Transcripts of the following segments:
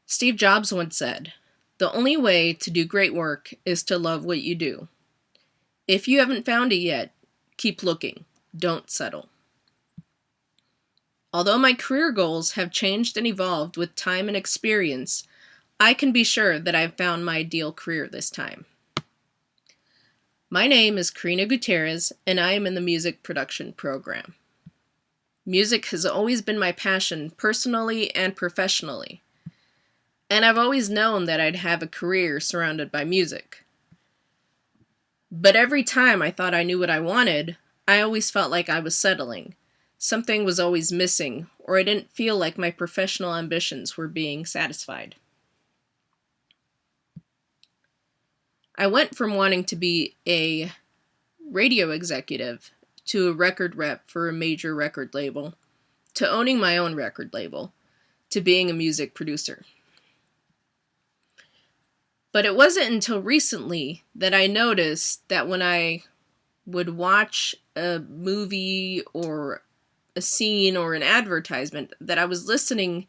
Steve Jobs once said, "The only way to do great work is to love what you do. If you haven't found it yet, keep looking. Don't settle." Although my career goals have changed and evolved with time and experience, I can be sure that I've found my ideal career this time. My name is Karina Gutierrez, and I am in the music production program. Music has always been my passion personally and professionally, and I've always known that I'd have a career surrounded by music. But every time I thought I knew what I wanted, I always felt like I was settling. Something was always missing, or I didn't feel like my professional ambitions were being satisfied. I went from wanting to be a radio executive to a record rep for a major record label, to owning my own record label, to being a music producer. But it wasn't until recently that I noticed that when I would watch a movie or a scene or an advertisement, that I was listening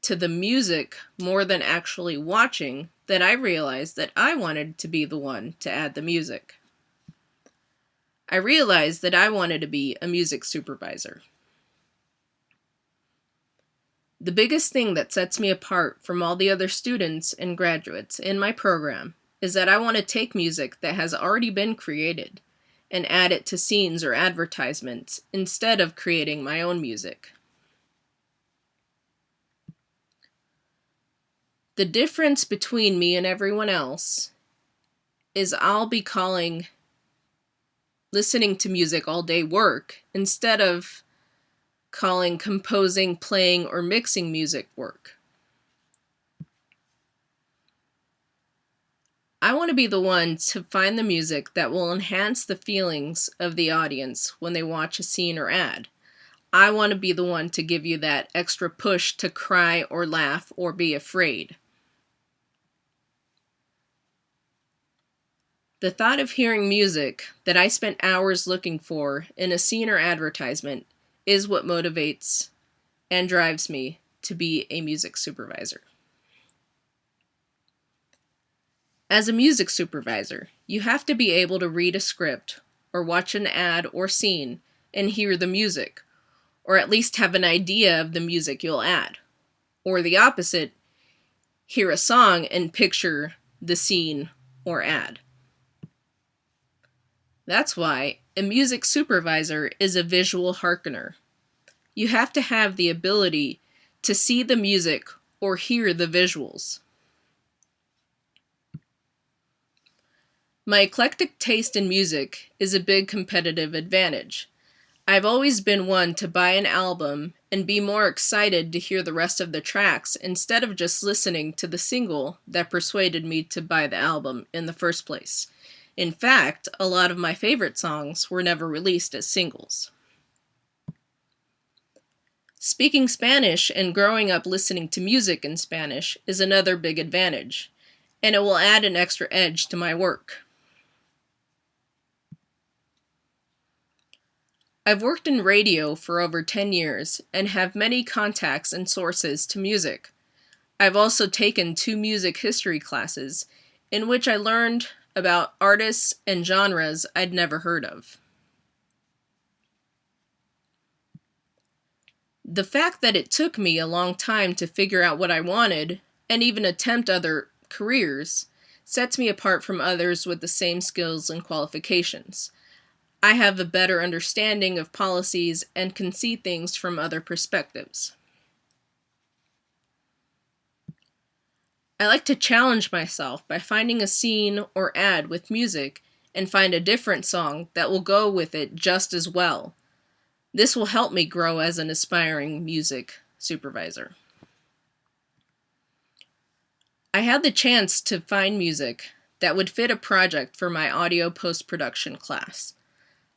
to the music more than actually watching, that I realized that I wanted to be the one to add the music. I realized that I wanted to be a music supervisor. The biggest thing that sets me apart from all the other students and graduates in my program is that I want to take music that has already been created and add it to scenes or advertisements instead of creating my own music. The difference between me and everyone else is I'll be calling listening to music all day work instead of calling composing, playing, or mixing music work. I want to be the one to find the music that will enhance the feelings of the audience when they watch a scene or ad. I want to be the one to give you that extra push to cry or laugh or be afraid. The thought of hearing music that I spent hours looking for in a scene or advertisement is what motivates and drives me to be a music supervisor. As a music supervisor, you have to be able to read a script or watch an ad or scene and hear the music, or at least have an idea of the music you'll add. Or the opposite, hear a song and picture the scene or ad. That's why a music supervisor is a visual hearkener. You have to have the ability to see the music or hear the visuals. My eclectic taste in music is a big competitive advantage. I've always been one to buy an album and be more excited to hear the rest of the tracks instead of just listening to the single that persuaded me to buy the album in the first place. In fact, a lot of my favorite songs were never released as singles. Speaking Spanish and growing up listening to music in Spanish is another big advantage, and it will add an extra edge to my work. I've worked in radio for over 10 years and have many contacts and sources to music. I've also taken 2 music history classes in which I learned about artists and genres I'd never heard of. The fact that it took me a long time to figure out what I wanted and even attempt other careers sets me apart from others with the same skills and qualifications. I have a better understanding of policies and can see things from other perspectives. I like to challenge myself by finding a scene or ad with music and find a different song that will go with it just as well. This will help me grow as an aspiring music supervisor. I had the chance to find music that would fit a project for my audio post-production class.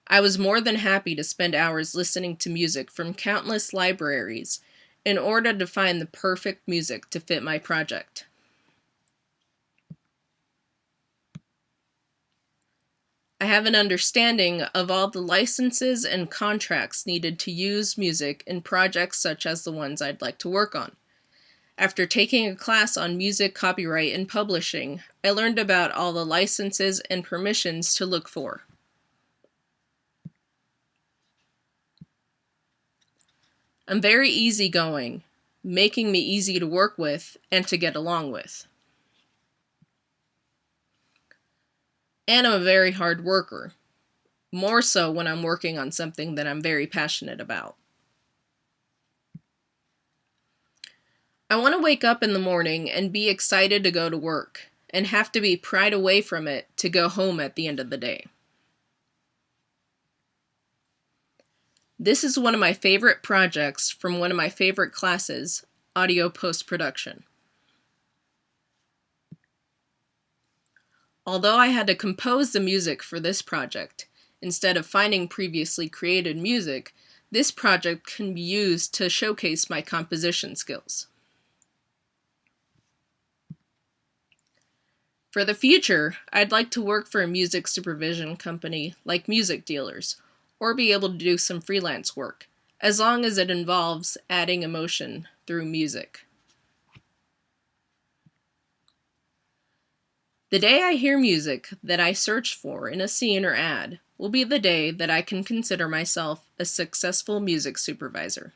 I was more than happy to spend hours listening to music from countless libraries in order to find the perfect music to fit my project. I have an understanding of all the licenses and contracts needed to use music in projects such as the ones I'd like to work on. After taking a class on music copyright and publishing, I learned about all the licenses and permissions to look for. I'm very easygoing, making me easy to work with and to get along with. And I'm a very hard worker, more so when I'm working on something that I'm very passionate about. I want to wake up in the morning and be excited to go to work, and have to be pried away from it to go home at the end of the day. This is one of my favorite projects from one of my favorite classes, audio post-production. Although I had to compose the music for this project, instead of finding previously created music, this project can be used to showcase my composition skills. For the future, I'd like to work for a music supervision company like Music Dealers, or be able to do some freelance work, as long as it involves adding emotion through music. The day I hear music that I search for in a scene or ad will be the day that I can consider myself a successful music supervisor.